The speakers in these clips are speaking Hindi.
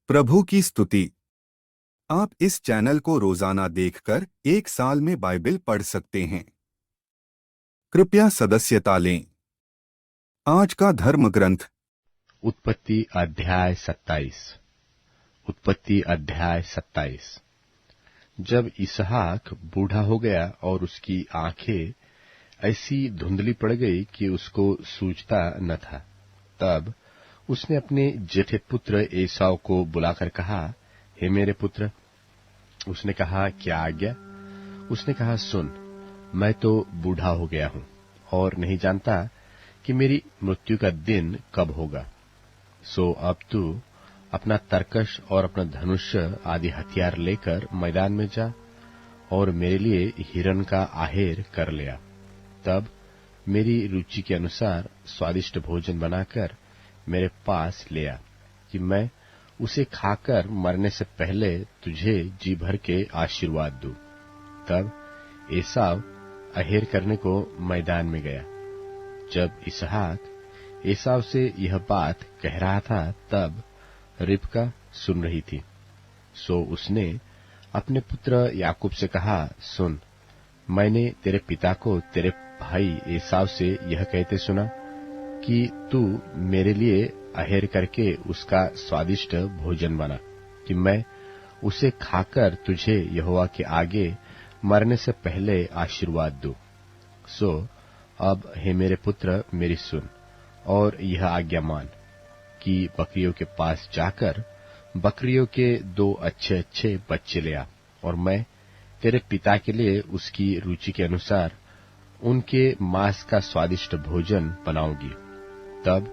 प्रभु की स्तुति। आप इस चैनल को रोजाना देखकर एक साल में बाइबल पढ़ सकते हैं। कृपया सदस्यता लें। आज का धर्म ग्रंथ उत्पत्ति अध्याय 27। उत्पत्ति अध्याय 27। जब इसहाक बूढ़ा हो गया और उसकी आंखें ऐसी धुंधली पड़ गई कि उसको सूझता न था, तब उसने अपने जेठे पुत्र एसाव को बुलाकर कहा, हे मेरे पुत्र। उसने कहा, क्या आज्ञा? उसने कहा, सुन, मैं तो बूढ़ा हो गया हूं और नहीं जानता कि मेरी मृत्यु का दिन कब होगा। सो अब तू अपना तरकश और अपना धनुष्य आदि हथियार लेकर मैदान में जा और मेरे लिए हिरन का आहेर कर ले आ। तब मेरी रुचि के अनुसार स्वादिष्ट भोजन बनाकर मेरे पास ले आ कि मैं उसे खाकर मरने से पहले तुझे जी भर के आशीर्वाद दूं। तब एसाव आहेर करने को मैदान में गया। जब इसहाक एसाव से यह बात कह रहा था, तब रिबका सुन रही थी। सो उसने अपने पुत्र याकूब से कहा, सुन, मैंने तेरे पिता को तेरे भाई एसाव से यह कहते सुना कि तू मेरे लिए आहेर करके उसका स्वादिष्ट भोजन बना कि मैं उसे खाकर तुझे यहोवा के आगे मरने से पहले आशीर्वाद दूं। सो अब हे मेरे पुत्र, मेरी सुन और यह आज्ञा मान कि बकरियों के पास जाकर बकरियों के 2 अच्छे अच्छे बच्चे ले आ, और मैं तेरे पिता के लिए उसकी रुचि के अनुसार उनके मांस का स्वादिष्ट भोजन बनाऊंगी। तब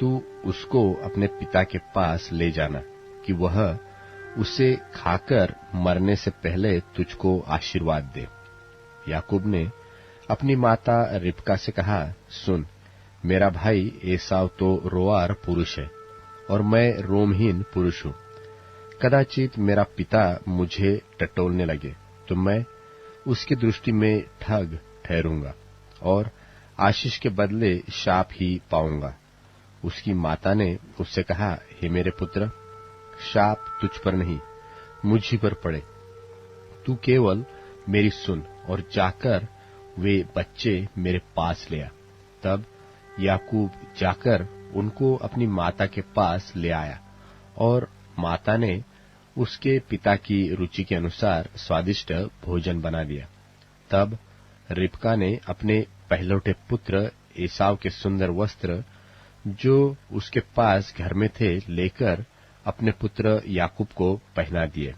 तू उसको अपने पिता के पास ले जाना कि वह उसे खाकर मरने से पहले तुझको आशीर्वाद दे। याकूब ने अपनी माता रिबका से कहा, सुन, मेरा भाई एसाव तो रोआर पुरुष है और मैं रोमहीन पुरुष हूं। कदाचित मेरा पिता मुझे टटोलने लगे तो मैं उसकी दृष्टि में ठग ठहरूंगा और आशीष के बदले शाप ही पाऊंगा। उसकी माता ने उससे कहा, हे मेरे पुत्र, शाप तुझ पर नहीं, मुझ ही पर पड़े। तू केवल मेरी सुन और जाकर वे बच्चे मेरे पास ले आ। तब याकूब जाकर उनको अपनी माता के पास ले आया और माता ने उसके पिता की रुचि के अनुसार स्वादिष्ट भोजन बना दिया। तब रिबका ने अपने पहलौठे पुत्र एसाव के सुंदर वस्त्र जो उसके पास घर में थे लेकर अपने पुत्र याकूब को पहना दिए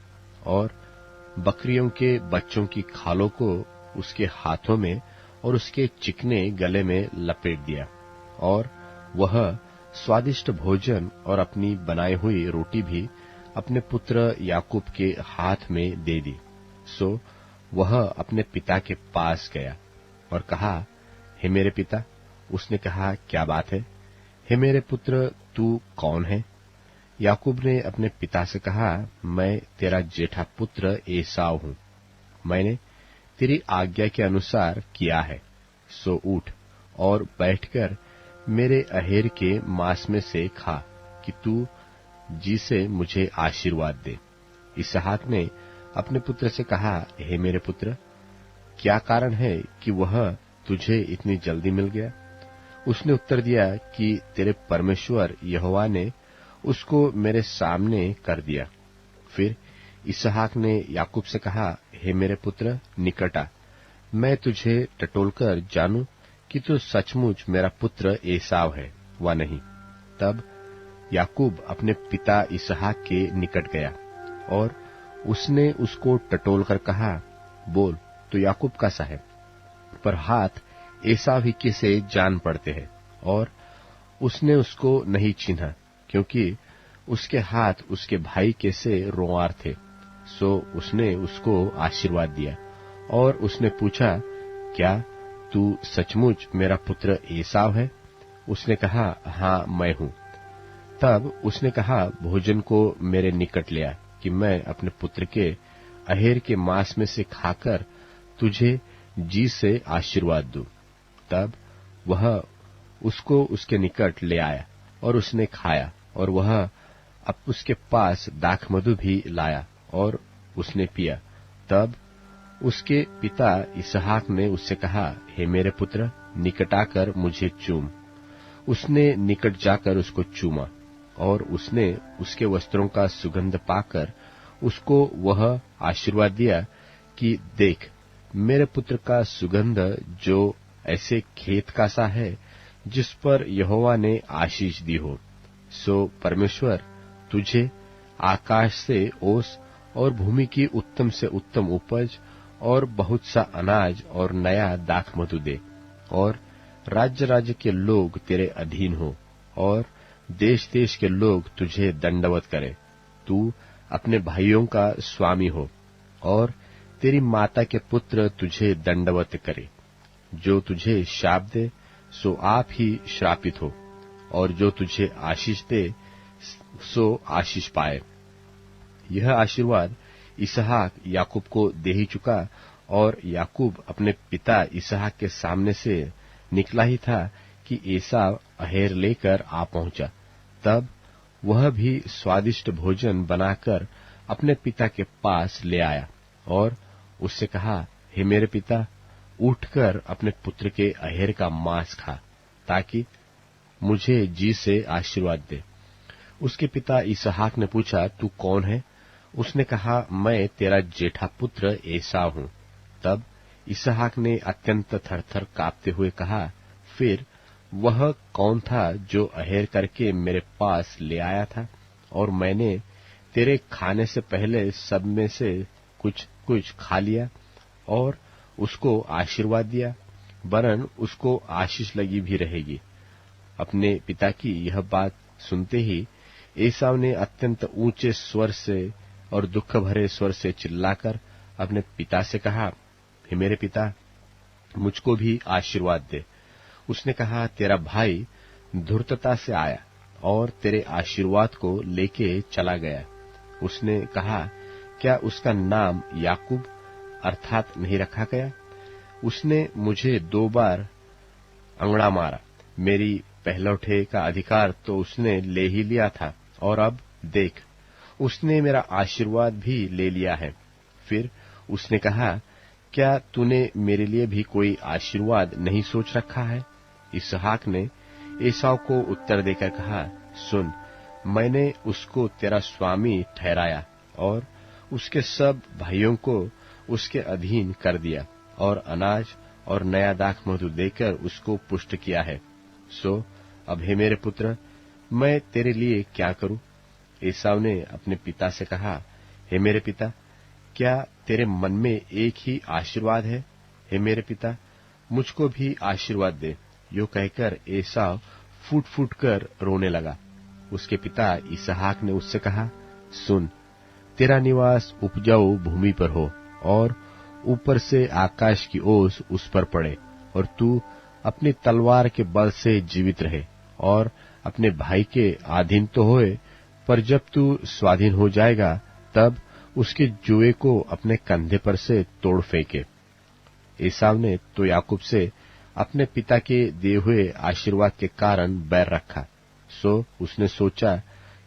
और बकरियों के बच्चों की खालों को उसके हाथों में और उसके चिकने गले में लपेट दिया, और वह स्वादिष्ट भोजन और अपनी बनाई हुई रोटी भी अपने पुत्र याकूब के हाथ में दे दी। सो वह अपने पिता के पास गया और कहा, हे मेरे पिता। उसने कहा, क्या बात है? हे मेरे पुत्र, तू कौन है? याकूब ने अपने पिता से कहा, मैं तेरा जेठा पुत्र एसाव हूं। मैंने तेरी आज्ञा के अनुसार किया है। सो उठ और बैठकर मेरे अहेर के मांस में से खा कि तू जी से मुझे आशीर्वाद दे। इसहाक ने अपने पुत्र से कहा, हे मेरे पुत्र, क्या कारण है कि वह तुझे इतनी जल्दी मिल गया? उसने उत्तर दिया कि तेरे परमेश्वर यहोवा ने उसको मेरे सामने कर दिया। फिर इसहाक ने याकूब से कहा, हे मेरे पुत्र, निकट आ, मैं तुझे टटोलकर जानूं कि तू सचमुच मेरा पुत्र एसाव है व नहीं। तब याकूब अपने पिता इसहाक के निकट गया और उसने उसको टटोलकर कहा, बोल, तो याकूब का सा है, पर हाथ एसाव ही के से जान पड़ते हैं। और उसने उसको नहीं चिन्हा, क्योंकि उसके हाथ उसके भाई के से रोंआर थे। सो उसने उसको आशीर्वाद दिया और उसने पूछा, क्या तू सचमुच मेरा पुत्र एसाव है? उसने कहा, हाँ, मैं हूं। तब उसने कहा, भोजन को मेरे निकट ले आ कि मैं अपने पुत्र के अहेर के मांस में से खाकर तुझे जी से आशीर्वाद दूं। तब वह उसको उसके निकट ले आया और उसने खाया, और वह अब उसके पास दाखमधु भी लाया और उसने पिया। तब उसके पिता इसहाक ने उससे कहा, हे मेरे पुत्र, निकट आकर मुझे चूम। उसने निकट जाकर उसको चूमा और उसने उसके वस्त्रों का सुगंध पाकर उसको वह आशीर्वाद दिया कि देख, मेरे पुत्र का सुगंध जो ऐसे खेत का सा है जिस पर यहोवा ने आशीष दी हो। सो परमेश्वर तुझे आकाश से ओस और भूमि की उत्तम से उत्तम उपज और बहुत सा अनाज और नया दाखमधु दे, और राज्य राज्य के लोग तेरे अधीन हो, और देश देश के लोग तुझे दंडवत करें। तू अपने भाइयों का स्वामी हो, और तेरी माता के पुत्र तुझे दंडवत करे। जो तुझे शाप दे सो आप ही श्रापित हो, और जो तुझे आशीष दे सो आशीष पाए। यह आशीर्वाद इसहाक याकूब को दे ही चुका, और याकूब अपने पिता इसहाक के सामने से निकला ही था कि एसाव अहेर लेकर आ पहुंचा। तब वह भी स्वादिष्ट भोजन बनाकर अपने पिता के पास ले आया और उससे कहा, हे मेरे पिता, उठकर अपने पुत्र के अहेर का मांस खा, ताकि मुझे जी से आशीर्वाद दे। उसके पिता इसहाक ने पूछा, तू कौन है? उसने कहा, मैं तेरा जेठा पुत्र एसाव हूं। तब इसहाक ने अत्यंत थरथर कांपते हुए कहा, फिर वह कौन था जो अहेर करके मेरे पास ले आया था, और मैंने तेरे खाने से पहले सब में से कुछ कुछ खा लिया और उसको आशीर्वाद दिया, वरन उसको आशीष लगी भी रहेगी। अपने पिता की यह बात सुनते ही एसाव ने अत्यंत ऊंचे स्वर से और दुख भरे स्वर से चिल्लाकर अपने पिता से कहा, हे मेरे पिता, मुझको भी आशीर्वाद दे। उसने कहा, तेरा भाई धूर्तता से आया और तेरे आशीर्वाद को लेके चला गया। उसने कहा, क्या उसका नाम याकूब अर्थात नहीं रखा गया? उसने मुझे 2 बार अंगड़ा मारा, मेरी पहलौठे का अधिकार तो उसने ले ही लिया था, और अब देख, उसने मेरा आशीर्वाद भी ले लिया है। फिर उसने कहा, क्या तूने मेरे लिए भी कोई आशीर्वाद नहीं सोच रखा है? इसहाक ने एसाव को उत्तर देकर कहा, सुन, मैंने उसको तेरा स्वामी ठहराया और उसके सब भाइयों को उसके अधीन कर दिया, और अनाज और नया दाखमधु देकर उसको पुष्ट किया है। सो अब हे मेरे पुत्र, मैं तेरे लिए क्या करूं? एसाव ने अपने पिता से कहा, हे मेरे पिता, क्या तेरे मन में एक ही आशीर्वाद है? हे मेरे पिता, मुझको भी आशीर्वाद दे। यो कहकर एसाव फूट फूट कर रोने लगा। उसके पिता इसहाक ने उससे कहा, सुन, तेरा निवास उपजाऊ भूमि पर हो, और ऊपर से आकाश की ओस उस पर पड़े, और तू अपनी तलवार के बल से जीवित रहे, और अपने भाई के अधीन तो होए, पर जब तू स्वाधीन हो जाएगा तब उसके जुए को अपने कंधे पर से तोड़ फेंके। एसाव ने तो याकूब से अपने पिता के दिए हुए आशीर्वाद के कारण बैर रखा। सो उसने सोचा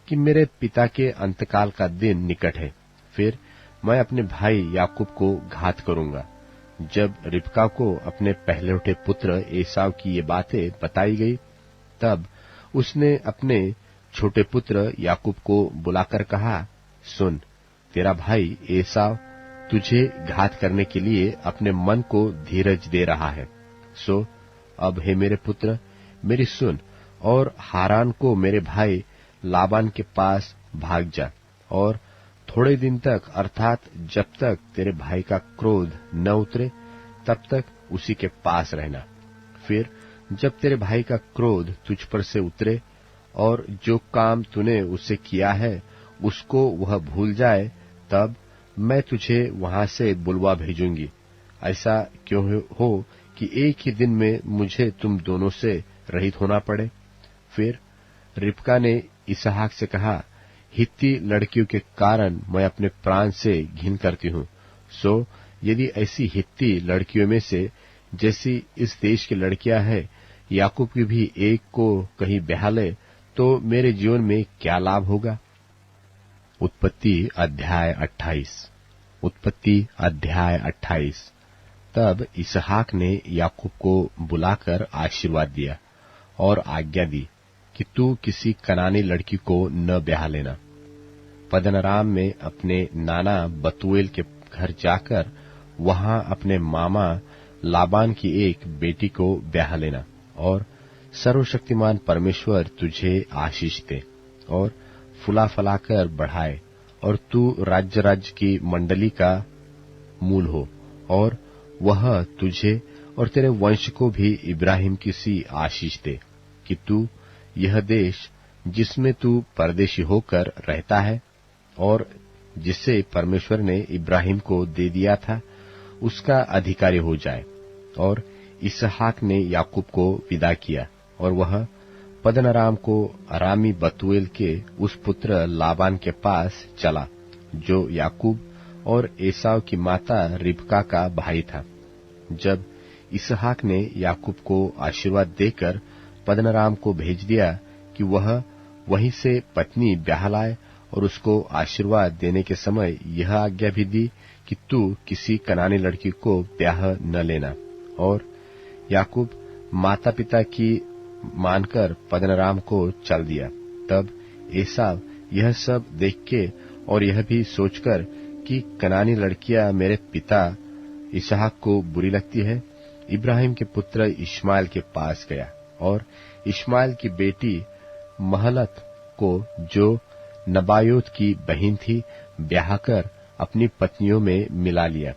कि मेरे पिता के अंतकाल का दिन निकट है, फिर मैं अपने भाई याकूब को घात करूंगा। जब रिबका को अपने पहलौठे पुत्र एसाव की ये बातें बताई गई, तब उसने अपने छोटे पुत्र याकूब को बुलाकर कहा, सुन, तेरा भाई एसाव तुझे घात करने के लिए अपने मन को धीरज दे रहा है। सो अब हे मेरे पुत्र, मेरी सुन, और हारान को मेरे भाई लाबान के पास भाग जा, और थोड़े दिन तक, अर्थात जब तक तेरे भाई का क्रोध न उतरे, तब तक उसी के पास रहना। फिर जब तेरे भाई का क्रोध तुझ पर से उतरे और जो काम तूने उससे किया है उसको वह भूल जाए, तब मैं तुझे वहां से बुलवा भेजूंगी। ऐसा क्यों हो कि एक ही दिन में मुझे तुम दोनों से रहित होना पड़े। फिर रिबका ने इसहाक से कहा, हित्ती लड़कियों के कारण मैं अपने प्राण से घिन करती हूँ। सो यदि ऐसी हित्ती लड़कियों में से जैसी इस देश की लड़कियां हैं, याकूब की भी एक को कहीं ब्याह ले, तो मेरे जीवन में क्या लाभ होगा? उत्पत्ति अध्याय 28। उत्पत्ति अध्याय 28। तब इसहाक ने याकूब को बुलाकर आशीर्वाद दिया और आज्ञा दी कि तू किसी कनानी लड़की को न ब्याह लेना। पद्दनराम में अपने नाना बतूएल के घर जाकर वहां अपने मामा लाबान की एक बेटी को ब्याह लेना, और सर्वशक्तिमान परमेश्वर तुझे आशीष दे और फुला फलाकर बढ़ाए, और तू राज्य राज्य की मंडली का मूल हो, और वह तुझे और तेरे वंश को भी इब्राहिम की सी आशीष दे कि तू यह देश जिसमें तू परदेशी होकर रहता है और जिसे परमेश्वर ने इब्राहिम को दे दिया था, उसका अधिकारी हो जाए। और इसहाक ने याकूब को विदा किया, और वह पद्दनराम को अरामी बतूएल के उस पुत्र लाबान के पास चला, जो याकूब और एसाव की माता रिबका का भाई था। जब इसहाक ने याकूब को आशीर्वाद देकर पद्दनराम को भेज दिया कि वह वहीं से पत्नी ब्याह लाए, और उसको आशीर्वाद देने के समय यह आज्ञा भी दी कि तू किसी कनानी लड़की को ब्याह न लेना। और याकूब माता पिता की मानकर पद्दनराम को चल दिया। तब एसाव यह सब देख के और यह भी सोचकर कि कनानी लड़कियां मेरे पिता इसहाक को बुरी लगती है, इब्राहिम के पुत्र इश्माएल के पास गया, और इश्माएल की बेटी महलत को, जो नबायोत की बहन थी, ब्याह कर अपनी पत्नियों में मिला लिया।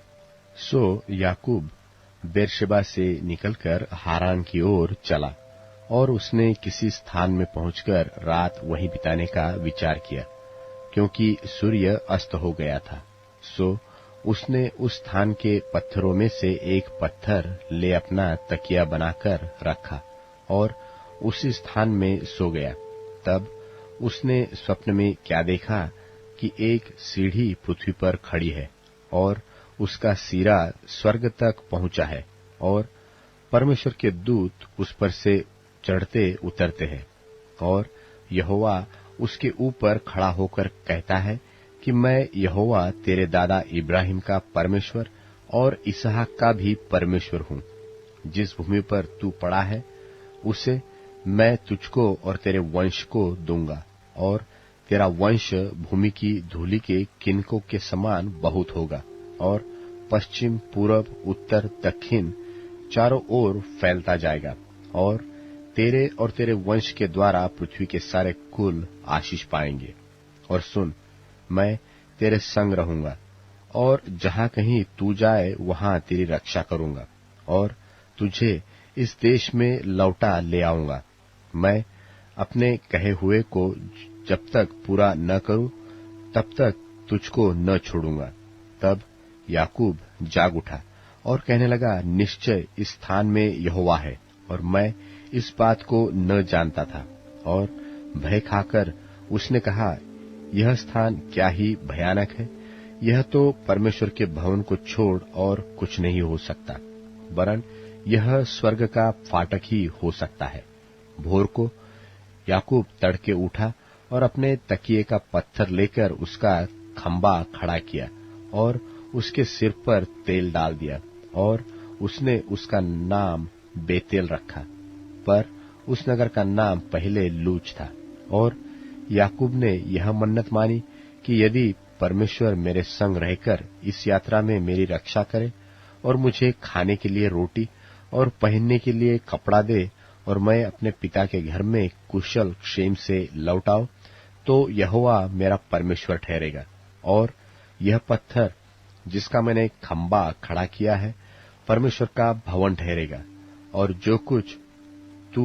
सो याकूब बेरशेबा से निकलकर हारान की ओर चला, और उसने किसी स्थान में पहुंचकर रात वहीं बिताने का विचार किया, क्योंकि सूर्य अस्त हो गया था। सो उसने उस स्थान के पत्थरों में से एक पत्थर ले अपना तकिया बनाकर रखा और उसी स्थान में सो गया। तब उसने स्वप्न में क्या देखा कि एक सीढ़ी पृथ्वी पर खड़ी है, और उसका सिरा स्वर्ग तक पहुंचा है, और परमेश्वर के दूत उस पर से चढ़ते उतरते हैं, और यहोवा उसके ऊपर खड़ा होकर कहता है कि मैं यहोवा तेरे दादा इब्राहिम का परमेश्वर और इसहाक का भी परमेश्वर हूं। जिस भूमि पर तू पड़ा है उसे मैं तुझको और तेरे वंश को दूंगा, और तेरा वंश भूमि की धूलि के किनकों के समान बहुत होगा, और पश्चिम पूरब उत्तर दक्षिण चारों ओर फैलता जाएगा, और तेरे और तेरे वंश के द्वारा पृथ्वी के सारे कुल आशीष पाएंगे। और सुन, मैं तेरे संग रहूंगा, और जहां कहीं तू जाए वहां तेरी रक्षा करूंगा, और तुझे इस देश में लौटा ले आऊंगा। मैं अपने कहे हुए को जब तक पूरा न करूं, तब तक तुझको न छोड़ूंगा। तब याकूब जाग उठा और कहने लगा, निश्चय इस स्थान में यहोवा है, और मैं इस बात को न जानता था। और भय खाकर उसने कहा, यह स्थान क्या ही भयानक है, यह तो परमेश्वर के भवन को छोड़ और कुछ नहीं हो सकता, वरन यह स्वर्ग का फाटक ही हो सकता है। भोर को याकूब तड़के उठा और अपने तकिए का पत्थर लेकर उसका खंबा खड़ा किया और उसके सिर पर तेल डाल दिया, और उसने उसका नाम बेतेल रखा, पर उस नगर का नाम पहले लूज था। और याकूब ने यह मन्नत मानी कि यदि परमेश्वर मेरे संग रहकर इस यात्रा में मेरी रक्षा करे और मुझे खाने के लिए रोटी और पहनने के लिए कपड़ा दे, और मैं अपने पिता के घर में कुशल क्षेम से लौट आऊं, तो यहोवा मेरा परमेश्वर ठहरेगा, और यह पत्थर जिसका मैंने खंबा खड़ा किया है परमेश्वर का भवन ठहरेगा, और जो कुछ तू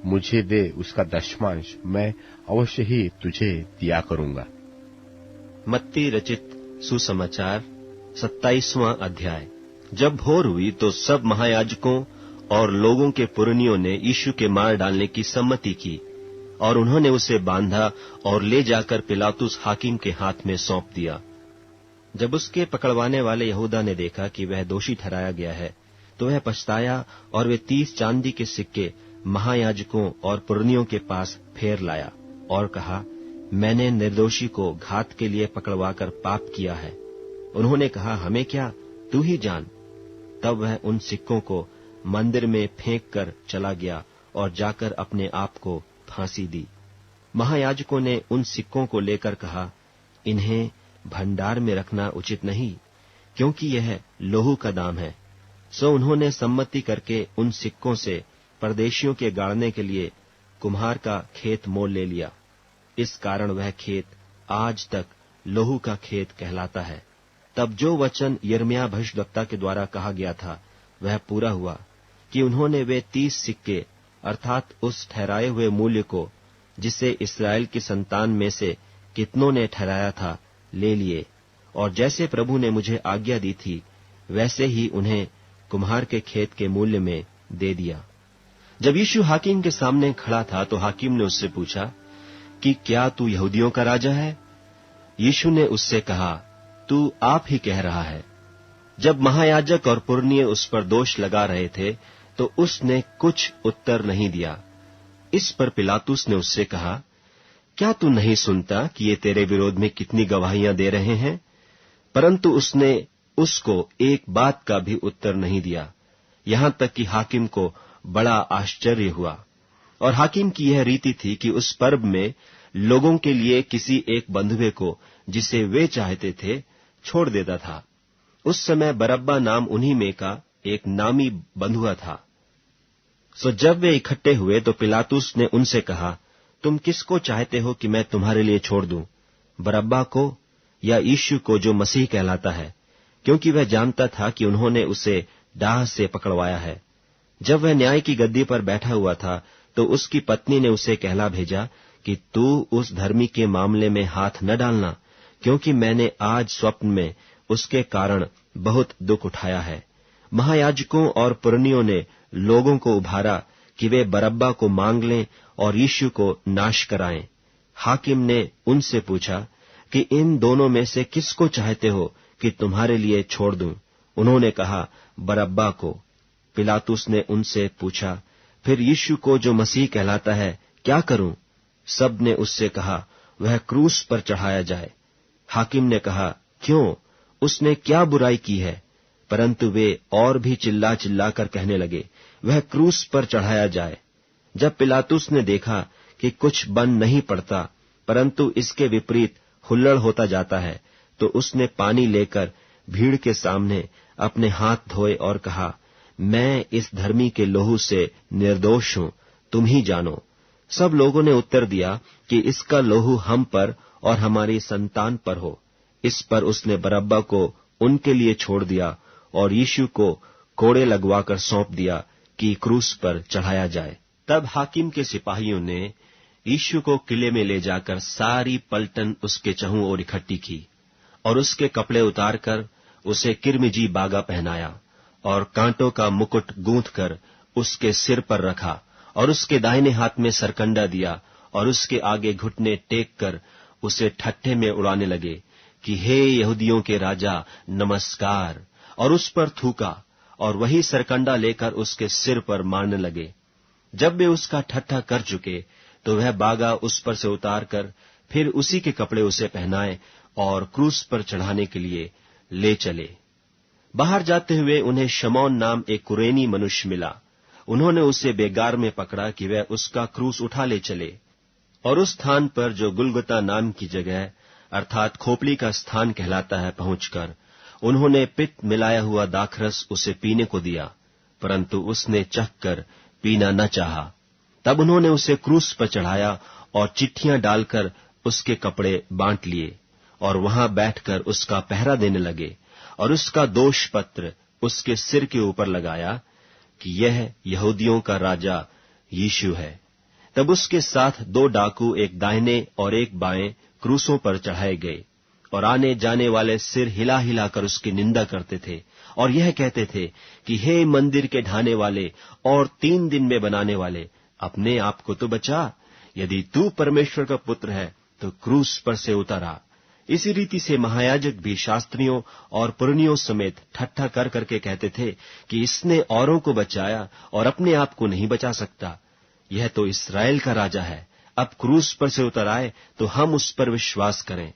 मुझे दे उसका दशमांश मैं अवश्य ही तुझे दिया करूंगा। मत्ती रचित सुसमाचार 27वां अध्याय। जब भोर हुई तो सब महायाजकों और लोगों के पुरनियों ने यीशु के मार डालने की सम्मति की, और उन्होंने उसे बांधा और ले जाकर पिलातुस हाकिम के हाथ में सौंप दिया। जब उसके पकड़वाने वाले यहूदा ने देखा कि वह दोषी ठहराया गया है, तो वह पछताया और वे 30 चांदी के सिक्के महायाजकों और पुरनियों के पास फेर लाया और कहा, मैंने निर्दोषी को घात के लिए पकड़वाकर पाप किया है। उन्होंने कहा, हमें क्या, तू ही जान। तब वह उन सिक्कों को मंदिर में फेंक कर चला गया और जाकर अपने आप को फांसी दी। महायाजकों ने उन सिक्कों को लेकर कहा, इन्हें भंडार में रखना उचित नहीं, क्योंकि यह लोहू का दाम है। सो उन्होंने सम्मति करके उन सिक्कों से परदेशियों के गाड़ने के लिए कुम्हार का खेत मोल ले लिया। इस कारण वह खेत आज तक लोहू का खेत कहलाता है। तब जो वचन यिर्मयाह भविष्यद्वक्ता के द्वारा कहा गया था वह पूरा हुआ कि उन्होंने वे 30 सिक्के अर्थात उस ठहराए हुए मूल्य को, जिसे इस्राएल की संतान में से कितनों ने ठहराया था, ले लिए, और जैसे प्रभु ने मुझे आज्ञा दी थी वैसे ही उन्हें कुम्हार के खेत के मूल्य में दे दिया। जब यीशु हाकिम के सामने खड़ा था तो हाकिम ने उससे पूछा कि क्या तू यहूदियों का राजा है? यीशु ने उससे कहा, तू आप ही कह रहा है। जब महायाजक और पुरनिये उस पर दोष लगा रहे थे तो उसने कुछ उत्तर नहीं दिया। इस पर पिलातुस ने उससे कहा, क्या तू नहीं सुनता कि ये तेरे विरोध में कितनी गवाहियां दे रहे हैं? परंतु उसने उसको एक बात का भी उत्तर नहीं दिया। यहां तक कि हाकिम को बड़ा आश्चर्य हुआ। और हाकिम की यह रीति थी कि उस पर्व में लोगों के लिए किसी एक बंधुए को, जिसे वे चाहते थे, छोड़ देता था। उस समय बरअब्बा नाम उन्हीं में का एक नामी बंधुआ था। सो जब वे इकट्ठे हुए तो पिलातुस ने उनसे कहा, तुम किसको चाहते हो कि मैं तुम्हारे लिए छोड़ दूं, बरअब्बा को या यीशु को जो मसीह कहलाता है? क्योंकि वह जानता था कि उन्होंने उसे डाह से पकड़वाया है। जब वह न्याय की गद्दी पर बैठा हुआ था तो उसकी पत्नी ने उसे कहला भेजा कि तू उस धर्मी के मामले में हाथ न डालना, क्योंकि मैंने आज स्वप्न में उसके कारण बहुत दुख उठाया है। महायाजकों और पुरनियों ने लोगों को उभारा कि वे बरअब्बा को मांग लें और यीशु को नाश कराएं। हाकिम ने उनसे पूछा कि इन दोनों में से किसको चाहते हो कि तुम्हारे लिए छोड़ दूं? उन्होंने कहा, बरअब्बा को। पिलातुस ने उनसे पूछा, फिर यीशु को जो मसीह कहलाता है क्या करूं? सब ने उससे कहा, वह क्रूस पर चढ़ाया जाए। हाकिम ने कहा, क्यों, उसने क्या बुराई की है? परंतु वे और भी चिल्ला चिल्ला कर कहने लगे, वह क्रूस पर चढ़ाया जाए। जब पिलातुस ने देखा कि कुछ बन नहीं पड़ता, परंतु इसके विपरीत हुल्लड़ होता जाता है, तो उसने पानी लेकर भीड़ के सामने अपने हाथ धोए और कहा, मैं इस धर्मी के लोहू से निर्दोष हूं, तुम ही जानो। सब लोगों ने उत्तर दिया कि इसका लोहू हम पर और हमारी संतान पर हो। इस पर उसने बरअब्बा को उनके लिए छोड़ दिया और यीशु को कोड़े लगवाकर सौंप दिया कि क्रूस पर चढ़ाया जाए। तब हाकिम के सिपाहियों ने यीशु को किले में ले जाकर सारी पलटन उसके चहुं ओर इकट्ठी की और उसके कपड़े उतारकर उसे किरमिजी बागा पहनाया और कांटों का मुकुट गूंथकर उसके सिर पर रखा और उसके दाहिने हाथ में सरकंडा दिया और उसके आगे घुटने टेक कर उसे ठट्ठे में उड़ाने लगे कि हे यहूदियों के राजा नमस्कार, और उस पर थूका और वही सरकंडा लेकर उसके सिर पर मारने लगे। जब वे उसका ठट्ठा कर चुके तो वह बागा उस पर से उतार कर फिर उसी के कपड़े उसे पहनाए और क्रूस पर चढ़ाने के लिए ले चले। बाहर जाते हुए उन्हें शमौन नाम एक कुरेनी मनुष्य मिला। उन्होंने उसे बेगार में पकड़ा कि वह उसका क्रूस उठा ले चले, और उस स्थान पर जो गुलगुता नाम की जगह अर्थात खोपड़ी का स्थान कहलाता है पहुंचकर उन्होंने पित्त मिलाया हुआ दाखरस उसे पीने को दिया, परंतु उसने चखकर पीना न चाहा। तब उन्होंने उसे क्रूस पर चढ़ाया और चिट्ठियां डालकर उसके कपड़े बांट लिए और वहां बैठकर उसका पहरा देने लगे और उसका दोष पत्र उसके सिर के ऊपर लगाया कि यह यहूदियों का राजा यीशु है। तब उसके साथ 2 डाकू एक दाहिने और एक बाएं क्रूसों पर चढ़ाए गए और आने जाने वाले सिर हिला हिला कर उसकी निंदा करते थे और यह कहते थे कि हे मंदिर के ढाने वाले और 3 दिन में बनाने वाले, अपने आप को तो बचा। यदि तू परमेश्वर का पुत्र है तो क्रूस पर से उतर आ। इसी रीति से महायाजक भी शास्त्रियों और पुरनियों समेत ठट्ठा कर करके कहते थे कि इसने औरों को बचाया और अपने आप को नहीं बचा सकता। यह तो इस्राएल का राजा है, अब क्रूस पर से उतर आए तो हम उस पर विश्वास करें।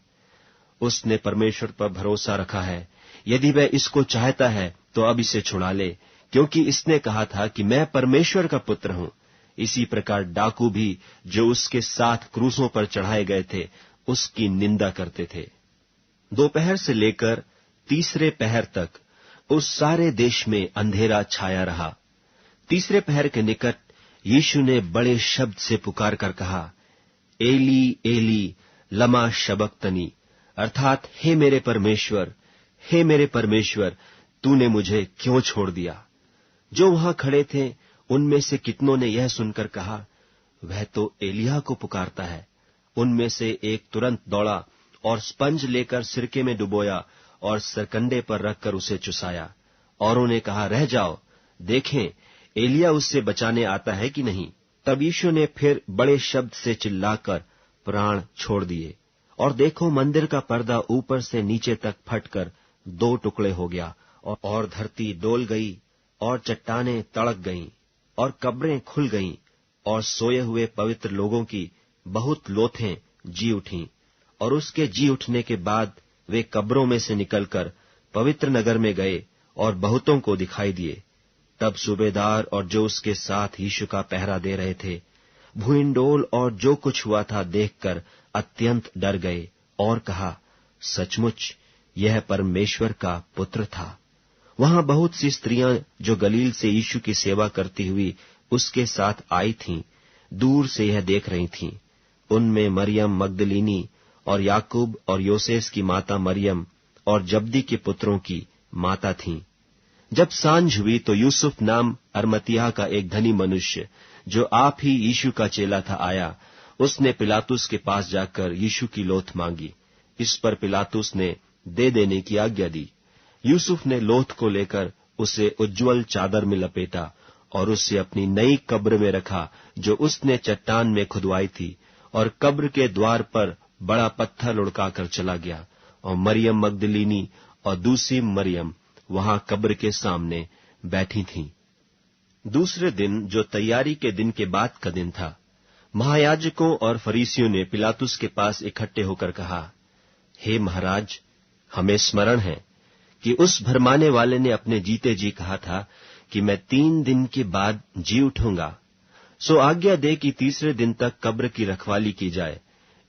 उसने परमेश्वर पर भरोसा रखा है। यदि वह इसको चाहता है तो अब इसे छुड़ा ले, क्योंकि इसने कहा था कि मैं परमेश्वर का पुत्र हूं। इसी प्रकार डाकू भी जो उसके साथ क्रूसों पर चढ़ाए गए थे उसकी निंदा करते थे। दोपहर से लेकर तीसरे पहर तक उस सारे देश में अंधेरा छाया रहा। तीसरे पहर के निकट यीशु ने बड़े शब्द से पुकार कर कहा, एली एली लमा शबक्तनी, अर्थात हे मेरे परमेश्वर, तूने मुझे क्यों छोड़ दिया। जो वहां खड़े थे उनमें से कितनों ने यह सुनकर कहा, वह तो एलिय्याह को पुकारता है। उनमें से एक तुरंत दौड़ा और स्पंज लेकर सिरके में डुबोया और सरकंडे पर रखकर उसे चुसाया। औरों ने कहा, रह जाओ, देखें एलिय्याह उससे बचाने आता है कि नहीं। तब यीशु ने फिर बड़े शब्द से चिल्लाकर प्राण छोड़ दिए, और देखो मंदिर का पर्दा ऊपर से नीचे तक फटकर 2 टुकड़े हो गया, और धरती डोल गई, और चट्टानें तड़क गईं, और कब्रें खुल गईं, और सोए हुए पवित्र लोगों की बहुत लोथें जी उठीं। और उसके जी उठने के बाद वे कब्रों में से निकलकर पवित्र नगर में गए और बहुतों को दिखाई दिए। तब सूबेदार और जो उसके साथ यीशु का पहरा दे रहे थे भूइंडोल और जो कुछ हुआ था देखकर अत्यंत डर गए और कहा, सचमुच यह परमेश्वर का पुत्र था। वहां बहुत सी स्त्रियां जो गलील से यीशु की सेवा करती हुई उसके साथ आई थीं, दूर से यह देख रही थीं। उनमें मरियम मगदलीनी और याकूब और योसेस की माता मरियम और जब्दी के पुत्रों की माता थीं। जब सांझ हुई तो यूसुफ नाम अरमतियाह का एक धनी मनुष्य, जो आप ही यीशु का चेला था, आया। उसने पिलातुस के पास जाकर यीशु की लोथ मांगी। इस पर पिलातुस ने दे देने की आज्ञा दी। यूसुफ ने लोथ को लेकर उसे उज्ज्वल चादर में लपेटा और उसे अपनी नई कब्र में रखा जो उसने चट्टान में खुदवाई थी, और कब्र के द्वार पर बड़ा पत्थर लुढ़काकर चला गया। और मरियम मगदलीनी और दूसरी मरियम वहां कब्र के सामने बैठी थीं। दूसरे दिन, जो तैयारी के दिन के बाद का दिन था, महायाजकों और फरीसियों ने पिलातुस के पास इकट्ठे होकर कहा, हे महाराज, हमें स्मरण है कि उस भरमाने वाले ने अपने जीते जी कहा था कि मैं 3 दिन के बाद जी उठूंगा। सो आज्ञा दे कि तीसरे दिन तक कब्र की रखवाली की जाए,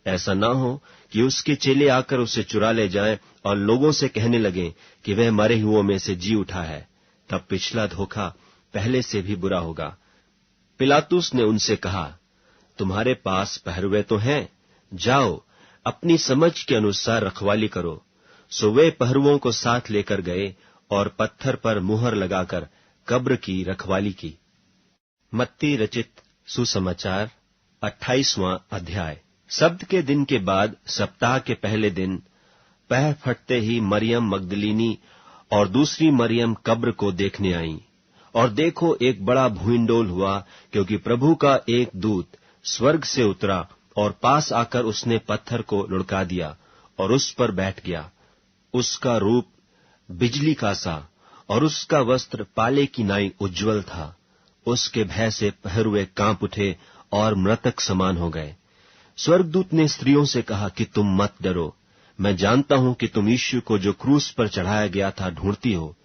ऐसा न हो कि उसके चेले आकर उसे चुरा ले जाएं और लोगों से कहने लगें कि वह मरे हुओं में से जी उठा है। तब पिछला धोखा पहले से भी बुरा होगा। पिलातुस ने उनसे कहा, तुम्हारे पास पहरुए तो हैं, जाओ अपनी समझ के अनुसार रखवाली करो। सो वे पहरुओं को साथ लेकर गए और पत्थर पर मुहर लगाकर कब्र की रखवाली की। मत्ती रचित सुसमाचार 28वां अध्याय। सब्त के दिन के बाद सप्ताह के पहले दिन पहर फटते ही मरियम मगदलीनी और दूसरी मरियम कब्र को देखने आईं। और देखो, एक बड़ा भूइंडोल हुआ, क्योंकि प्रभु का एक दूत स्वर्ग से उतरा और पास आकर उसने पत्थर को लुढ़का दिया और उस पर बैठ गया। उसका रूप बिजली का सा और उसका वस्त्र पाले की नाई उज्ज्वल था। उसके भय से पहरुए कांप उठे और मृतक समान हो गए। स्वर्गदूत ने स्त्रियों से कहा कि तुम मत डरो, मैं जानता हूं कि तुम यीशु को जो क्रूस पर चढ़ाया गया था ढूंढती हो।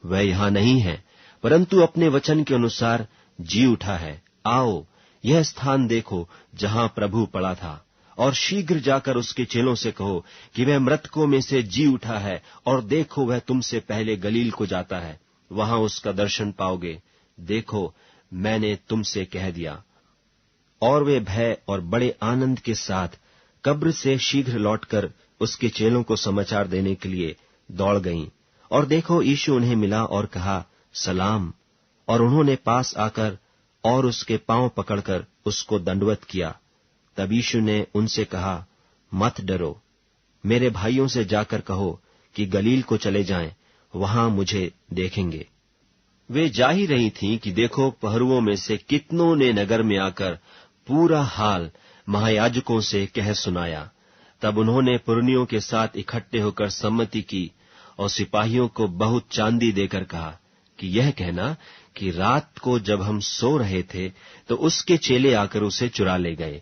वह यहां नहीं है, परंतु अपने वचन के अनुसार जी उठा है। आओ, यह स्थान देखो जहां प्रभु पड़ा था, और शीघ्र जाकर उसके चेलों से कहो कि वह मृतकों में से जी उठा है, और देखो वह तुमसे पहले गलील को जाता है, वहां उसका दर्शन पाओगे। देखो, मैंने तुमसे कह दिया। और वे भय और बड़े आनंद के साथ कब्र से शीघ्र लौटकर उसके चेलों को समाचार देने के लिए दौड़ गईं। और देखो, यीशु उन्हें मिला और कहा, सलाम। और उन्होंने पास आकर और उसके पांव पकड़कर उसको दंडवत किया। तब यीशु ने उनसे कहा, मत डरो, मेरे भाइयों से जाकर कहो कि गलील को चले जाएं, वहां मुझे देखेंगे। वे जा ही रही थीं कि देखो, पहरुओं में से कितनों ने नगर में आकर पूरा हाल महायाजकों से कह सुनाया। तब उन्होंने पुरनियों के साथ इकट्ठे होकर सम्मति की और सिपाहियों को बहुत चांदी देकर कहा कि यह कहना कि रात को जब हम सो रहे थे तो उसके चेले आकर उसे चुरा ले गए।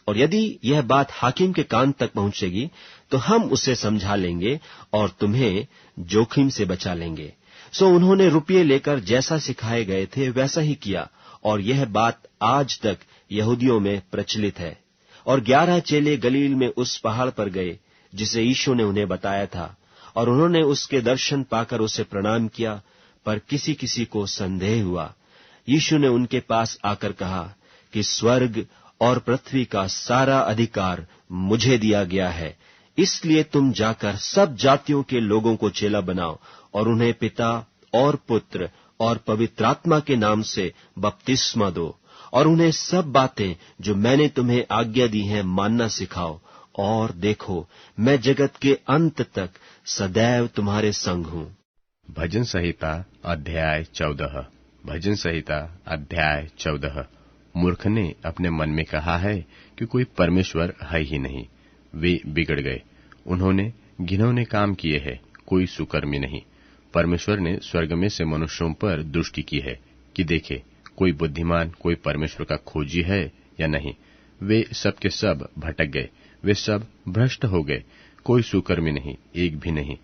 और यदि यह बात हाकिम के कान तक पहुंचेगी तो हम उसे समझा लेंगे और तुम्हें जोखिम से बचा लेंगे। सो उन्होंने रुपये लेकर जैसा सिखाए गए थे वैसा ही किया, और यह बात आज तक यहूदियों में प्रचलित है। और 11 चेले गलील में उस पहाड़ पर गए जिसे यीशु ने उन्हें बताया था, और उन्होंने उसके दर्शन पाकर उसे प्रणाम किया, पर किसी किसी को संदेह हुआ। यीशु ने उनके पास आकर कहा कि स्वर्ग और पृथ्वी का सारा अधिकार मुझे दिया गया है, इसलिए तुम जाकर सब जातियों के लोगों को चेला बनाओ और उन्हें पिता और पुत्र और पवित्र आत्मा के नाम से बपतिस्मा दो, और उन्हें सब बातें जो मैंने तुम्हें आज्ञा दी हैं मानना सिखाओ, और देखो मैं जगत के अंत तक सदैव तुम्हारे संग हूँ। भजन संहिता अध्याय 14। भजन संहिता अध्याय 14। मूर्ख ने अपने मन में कहा है कि कोई परमेश्वर है ही नहीं। वे बिगड़ गए, उन्होंने घिनौने काम किए हैं, कोई सुकर्मी नहीं। परमेश्वर ने स्वर्ग में से मनुष्यों पर दृष्टि की है कि देखे कोई बुद्धिमान, कोई परमेश्वर का खोजी है या नहीं। वे सब के सब भटक गए, वे सब भ्रष्ट हो गए, कोई सुकर्मी नहीं, एक भी नहीं।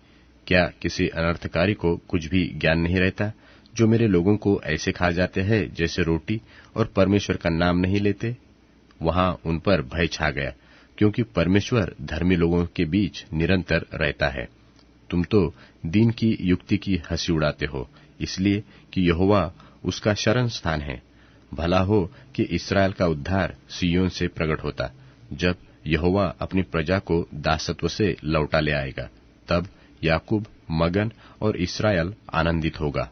क्या किसी अनर्थकारी को कुछ भी ज्ञान नहीं रहता? जो मेरे लोगों को ऐसे खा जाते हैं जैसे रोटी, और परमेश्वर का नाम नहीं लेते। वहां उन पर भय छा गया, क्योंकि परमेश्वर धर्मी लोगों के बीच निरंतर रहता है। तुम तो दीन की युक्ति की हंसी उड़ाते हो, इसलिए कि यहोवा उसका शरण स्थान है। भला हो कि इस्राएल का उद्धार सिय्योन से प्रकट होता। जब यहोवा अपनी प्रजा को दासत्व से लौटा ले आएगा, तब याकूब मगन और इस्राएल आनंदित होगा।